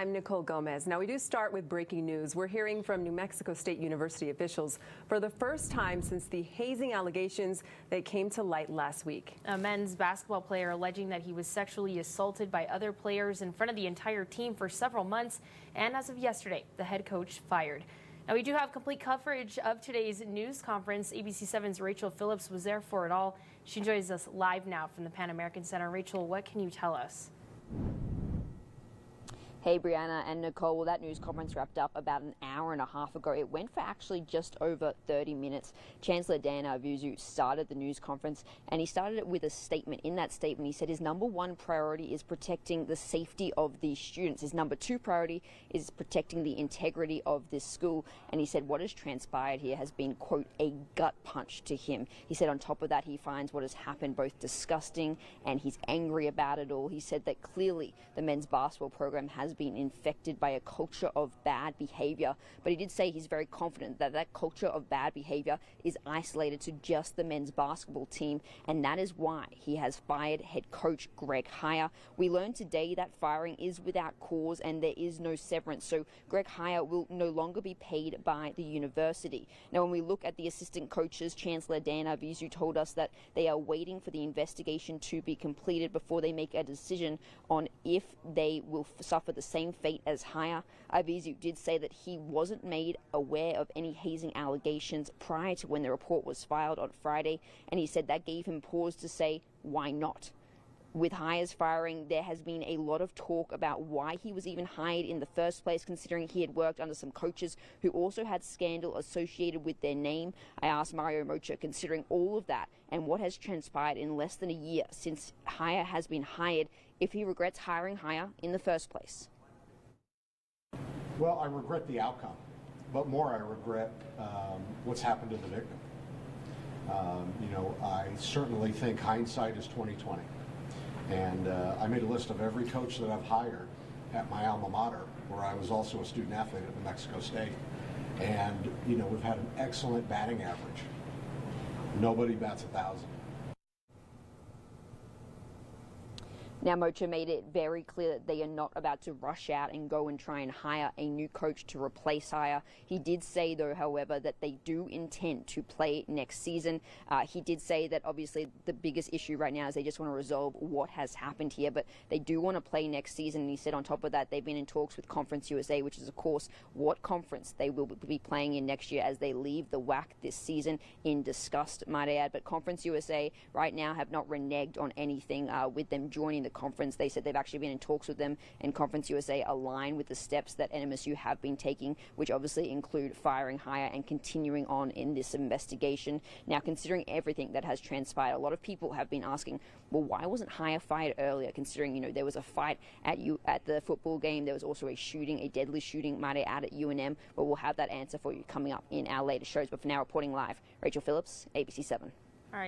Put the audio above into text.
I'm Nicole Gomez. Now, we do start with breaking news. We're hearing from New Mexico State University officials for the first time since the hazing allegations that came to light last week. A men's basketball player alleging that he was sexually assaulted by other players in front of the entire team for several months, and as of yesterday, the head coach fired. Now, we do have complete coverage of today's news conference. ABC7's Rachel Phillips was there for it all. She joins us live now from the Pan American Center. Rachel, what can you tell us? Hey, Brianna and Nicole. Well, that news conference wrapped up about an hour and a half ago. It went for actually just over 30 minutes. Chancellor Dan Arvizu started the news conference, and he started it with a statement. In that statement, he said his number one priority is protecting the safety of these students. His number two priority is protecting the integrity of this school. And he said what has transpired here has been, quote, a gut punch to him. He said on top of that, he finds what has happened both disgusting and he's angry about it all. He said that clearly the men's basketball program has been infected by a culture of bad behavior, but he did say he's very confident that that culture of bad behavior is isolated to just the men's basketball team, and that is why he has fired head coach Greg Heyer. We learned today that firing is without cause and there is no severance, so Greg Heyer will no longer be paid by the university. Now, when we look at the assistant coaches, Chancellor Dan Arvizu told us that they are waiting for the investigation to be completed before they make a decision on if they will suffer the same fate as Heyer. Arvizu did say that he wasn't made aware of any hazing allegations prior to when the report was filed on Friday, and he said that gave him pause to say, why not? With Heyer's firing, there has been a lot of talk about why he was even hired in the first place, considering he had worked under some coaches who also had scandal associated with their name. I asked Mario Mocha, considering all of that and what has transpired in less than a year since Heyer has been hired, if he regrets hiring Heyer in the first place. Well, I regret the outcome, but more I regret what's happened to the victim. I certainly think hindsight is 20/20. And I made a list of every coach that I've hired at my alma mater, where I was also a student athlete at New Mexico State. And, we've had an excellent batting average. Nobody bats 1,000. Now, Mocha made it very clear that they are not about to rush out and go and try and hire a new coach to replace Heyer. He did say, though, however, that they do intend to play next season. He did say that obviously the biggest issue right now is they just want to resolve what has happened here, but they do want to play next season. And he said on top of that, they've been in talks with Conference USA, which is, of course, what conference they will be playing in next year as they leave the WAC this season in disgust, might I add. But Conference USA right now have not reneged on anything with them joining the conference. They said they've actually been in talks with them, and Conference USA align with the steps that NMSU have been taking, which obviously include firing Heyer and continuing on in this investigation. Now, considering everything that has transpired, a lot of people have been asking, well, why wasn't Heyer fired earlier, considering, there was a fight at the football game. There was also a deadly shooting, might I add, at UNM, but we'll have that answer for you coming up in our later shows. But for now, reporting live, Rachel Phillips, ABC7.